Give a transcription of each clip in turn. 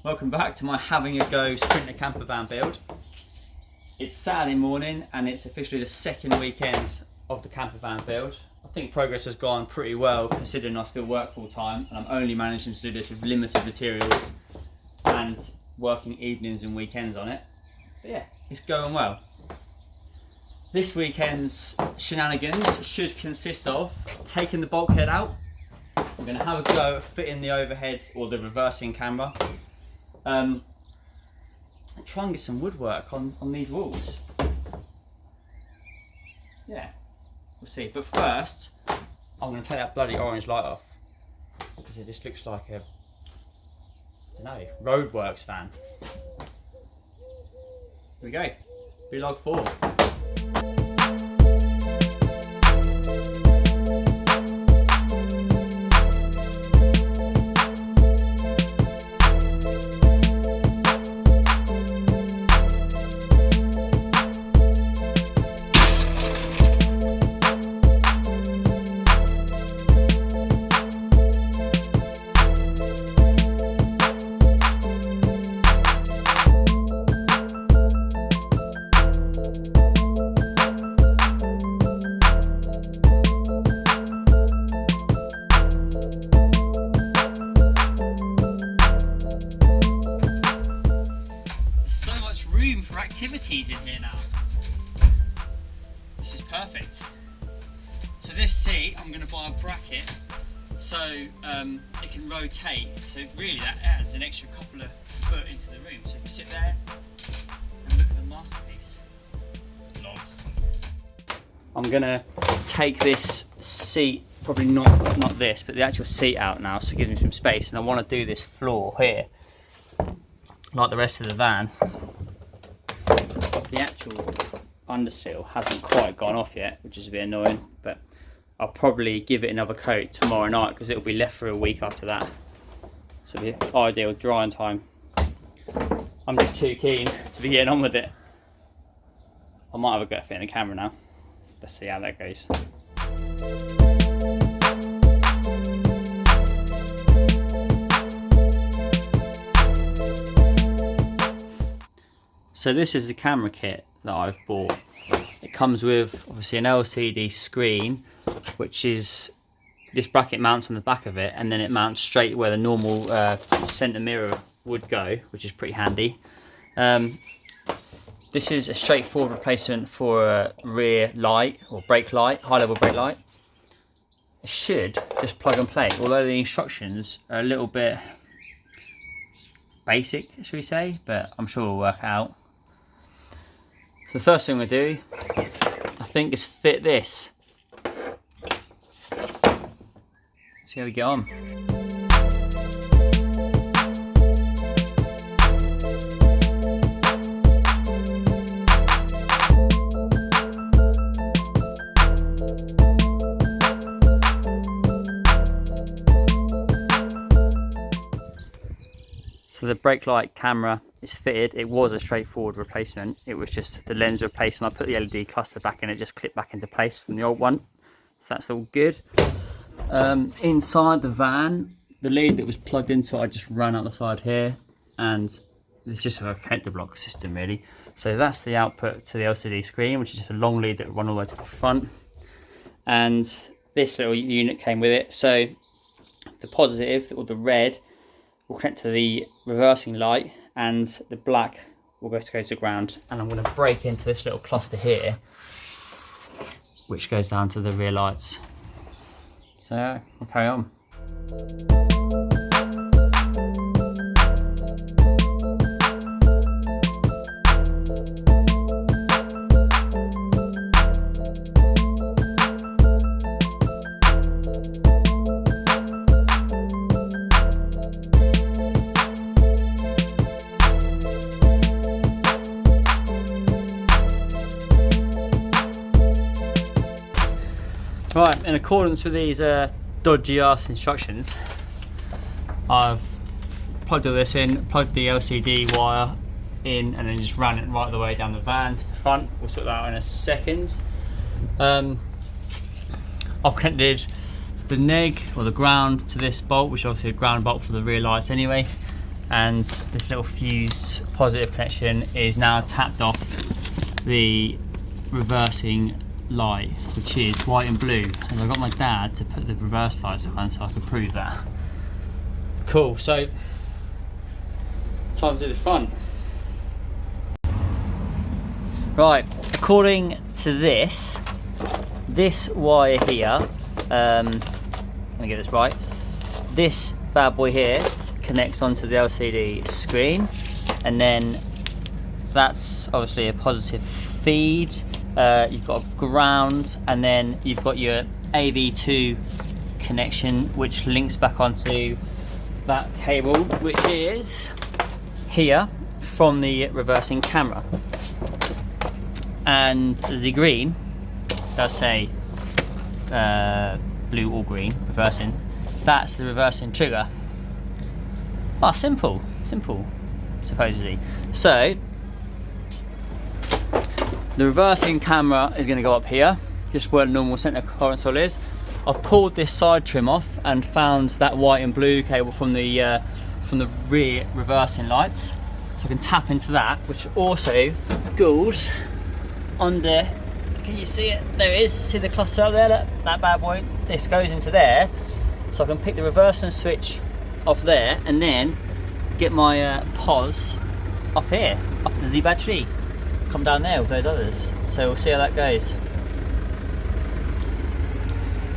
Welcome back to my having a go Sprinter camper van build. It's Saturday morning and it's officially the second weekend of the camper van build. I think progress has gone pretty well considering I still work full time and I'm only managing to do this with limited materials and working evenings and weekends on it. But yeah, it's going well. This weekend's shenanigans should consist of taking the bulkhead out. We're going to have a go at fitting the overhead or the reversing camera. Try and get some woodwork on these walls. Yeah, we'll see. But first, I'm going to take that bloody orange light off because it just looks like a, I don't know, roadworks van. Here we go. Vlog 4. For activities in here now. This is perfect. So this seat, I'm going to buy a bracket so it can rotate. So really that adds an extra couple of foot into the room. So you can sit there and look at the masterpiece. Log. I'm going to take this seat, probably not this, but the actual seat out now, so it gives me some space. And I want to do this floor here, like the rest of the van. The actual undersill hasn't quite gone off yet, which is a bit annoying, but I'll probably give it another coat tomorrow night because it'll be left for a week after that. So the ideal drying time. I'm just too keen to be getting on with it. I might have a go at fitting the camera now. Let's see how that goes. So this is the camera kit that I've bought. It comes with obviously an LCD screen, which is this bracket mounts on the back of it, and then it mounts straight where the normal center mirror would go, which is pretty handy. This is a straightforward replacement for a rear light or brake light, high level brake light. It should just plug and play, although the instructions are a little bit basic, should we say, but I'm sure it'll work out. So the first thing we do, I think, is fit this. See how we get on. So the brake light camera is fitted. It was a straightforward replacement. It was just the lens replaced, and I put the LED cluster back in. It just clipped back into place from the old one. So that's all good. Inside the van, the lead that was plugged into it, I just ran out the side here, and it's just a connector block system really. So that's the output to the LCD screen, which is just a long lead that will run all the way to the front. And this little unit came with it. So the positive, or the red, will connect to the reversing light, and the black will go to ground. And I'm going to break into this little cluster here, which goes down to the rear lights. So we'll carry on. Right, in accordance with these dodgy ass instructions, I've plugged all this in, plugged the LCD wire in, and then just ran it right the way down the van to the front. We'll sort that out in a second. I've connected the neg or the ground to this bolt, which is obviously a ground bolt for the rear lights anyway, and this little fuse positive connection is now tapped off the reversing light, which is white and blue, and I got my dad to put the reverse lights on so I could prove that. Cool, so time to do the front. Right, according to this wire here, let me get this right, this bad boy here connects onto the LCD screen, and then that's obviously a positive feed. You've got a ground, and then you've got your AV2 connection, which links back onto that cable, which is here from the reversing camera. And the green does say blue or green reversing. That's the reversing trigger. Oh, simple, supposedly. So the reversing camera is going to go up here, just where the normal center console is. I've pulled this side trim off and found that white and blue cable from the rear reversing lights, so I can tap into that, which also goes under. Can you see it? There it is. See the cluster up there? That bad boy. This goes into there, so I can pick the reversing switch off there, and then get my POS off here, off the battery. Come down there with those others. So we'll see how that goes.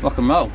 Rock and roll.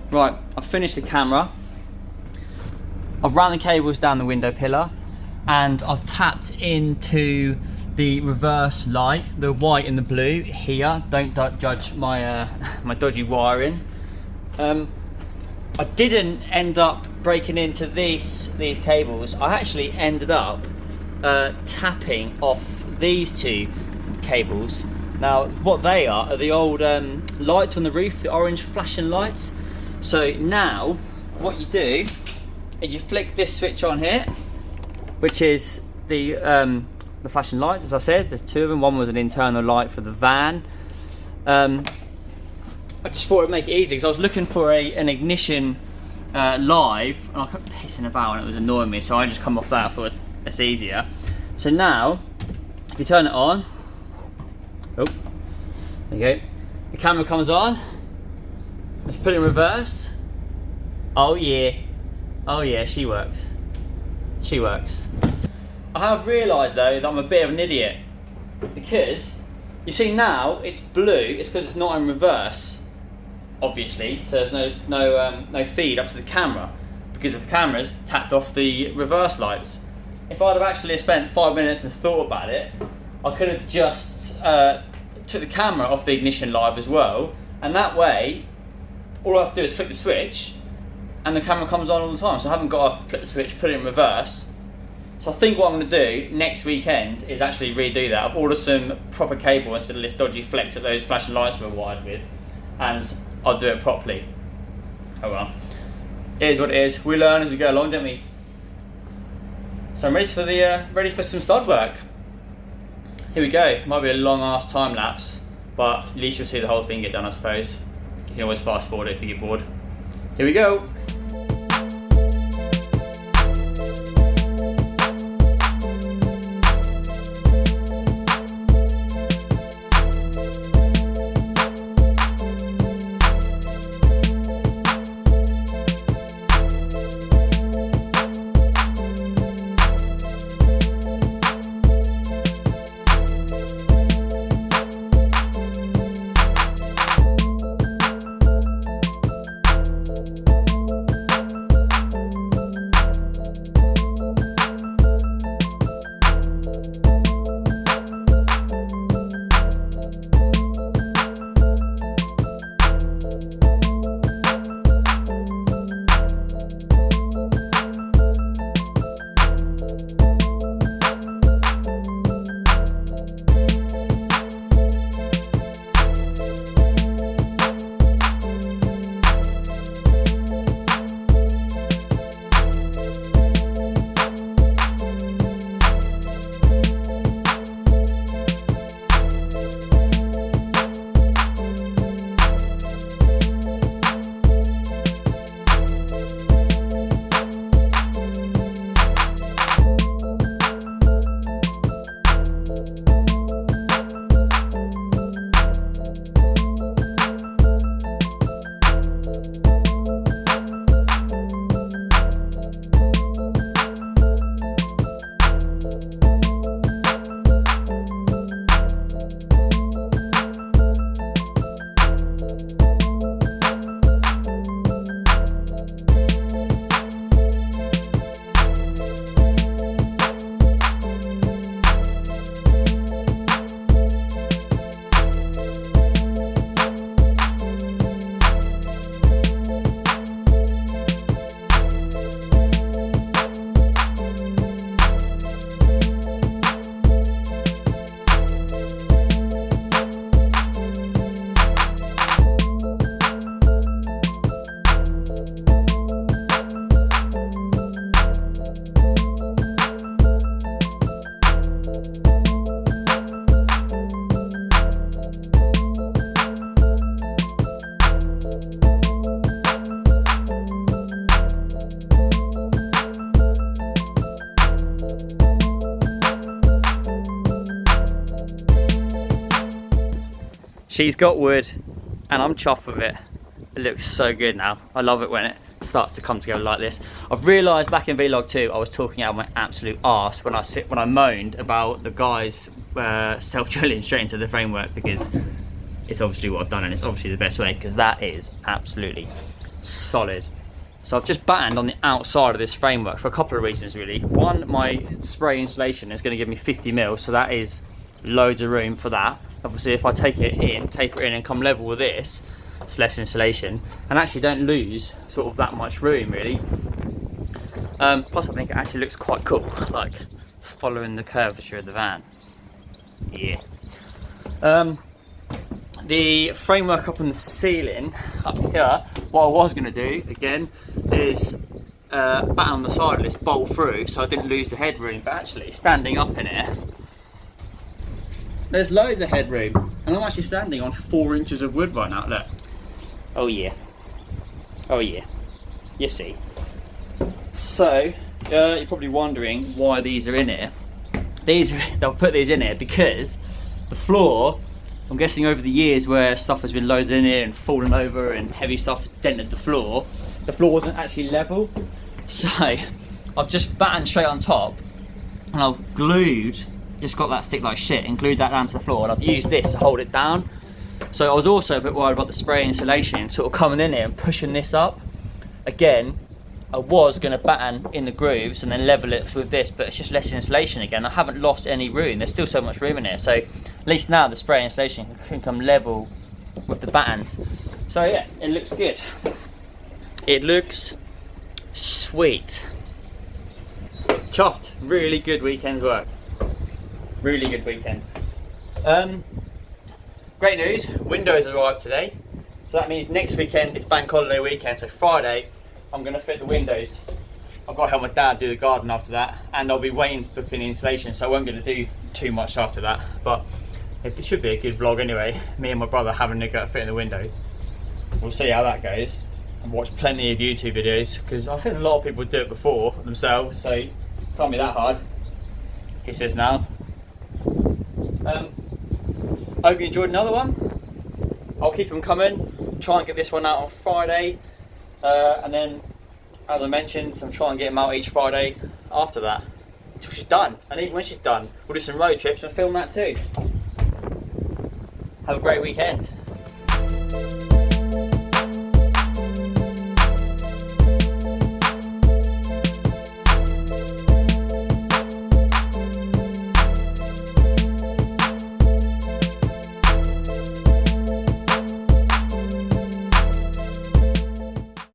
Right, I've finished the camera. I've ran the cables down the window pillar, and I've tapped into the reverse light, the white and the blue here. Don't judge my my dodgy wiring. I didn't end up breaking into these cables. I actually ended up tapping off these two cables. Now, what they are the old lights on the roof, the orange flashing lights. So now what you do is you flick this switch on here, which is the flashing lights. As I said, there's two of them. One was an internal light for the van. I just thought it'd make it easy because I was looking for an ignition live, and I kept pissing about and it was annoying me, so I just come off that. I thought it's easier. So now if you turn it on, oh, there you go, the camera comes on. Let's put it in reverse. Oh yeah, she works. She works. I have realised though that I'm a bit of an idiot, because you see now it's blue. It's because it's not in reverse, obviously. So there's no feed up to the camera because the camera's tapped off the reverse lights. If I'd have actually spent 5 minutes and thought about it, I could have just took the camera off the ignition live as well, and that way all I have to do is flick the switch and the camera comes on all the time, so I haven't got to flip the switch, put it in reverse. So I think what I'm going to do next weekend is actually redo that. I've ordered some proper cable instead of this dodgy flex that those flashing lights were wired with, and I'll do it properly. Oh well, it is what it is. We learn as we go along, don't we? So I'm ready for some stud work. Here we go. Might be a long ass time lapse, but at least you'll see the whole thing get done, I suppose. You can always fast forward it if you get bored. Here we go. She's got wood and I'm chuffed with it. It looks so good now. I love it when it starts to come together like this. I've realised back in vlog 2 I was talking out my absolute arse when I moaned about the guys self-drilling straight into the framework, because it's obviously what I've done and it's obviously the best way, because that is absolutely solid. So I've just battened on the outside of this framework for a couple of reasons really. One, my spray insulation is going to give me 50 mil, so that is loads of room for that. Obviously if I take it in, taper it in and come level with this, it's less insulation and actually don't lose sort of that much room really. Plus I think it actually looks quite cool, like following the curvature of the van. Yeah. The framework up on the ceiling up here, what I was going to do again is batten on the side of this, bolt through so I didn't lose the headroom, but actually standing up in it there's loads of headroom and I'm actually standing on 4 inches of wood right now. Look. Oh yeah, oh yeah, you see. So you're probably wondering why these are in here. They've put these in here because the floor, I'm guessing over the years where stuff has been loaded in here and fallen over and heavy stuff has dented the floor wasn't actually level. So I've just battened straight on top and I've glued, just got that stick like shit and glued that down to the floor, and I've used this to hold it down. So I was also a bit worried about the spray insulation sort of coming in here and pushing this up. Again, I was going to batten in the grooves and then level it with this, but it's just less insulation again. I haven't lost any room, there's still so much room in here, so at least now the spray insulation can come level with the battens. So yeah, it looks good. It looks sweet. Chuffed. Really good weekend's work. Really good weekend. Great news, windows arrived today. So that means next weekend it's bank holiday weekend, so Friday I'm going to fit the windows. I've got to help my dad do the garden after that, and I'll be waiting to book in the installation, so I won't be able to do too much after that, but it should be a good vlog anyway, me and my brother having a go at fitting the windows. We'll see how that goes. I've watched plenty of YouTube videos because I think a lot of people do it before themselves, so it can't be that hard, he says now. Hope you enjoyed another one. I'll keep them coming, try and get this one out on Friday, and then as I mentioned, I'm trying to get them out each Friday after that until she's done, and even when she's done we'll do some road trips and film that too. Have a great weekend.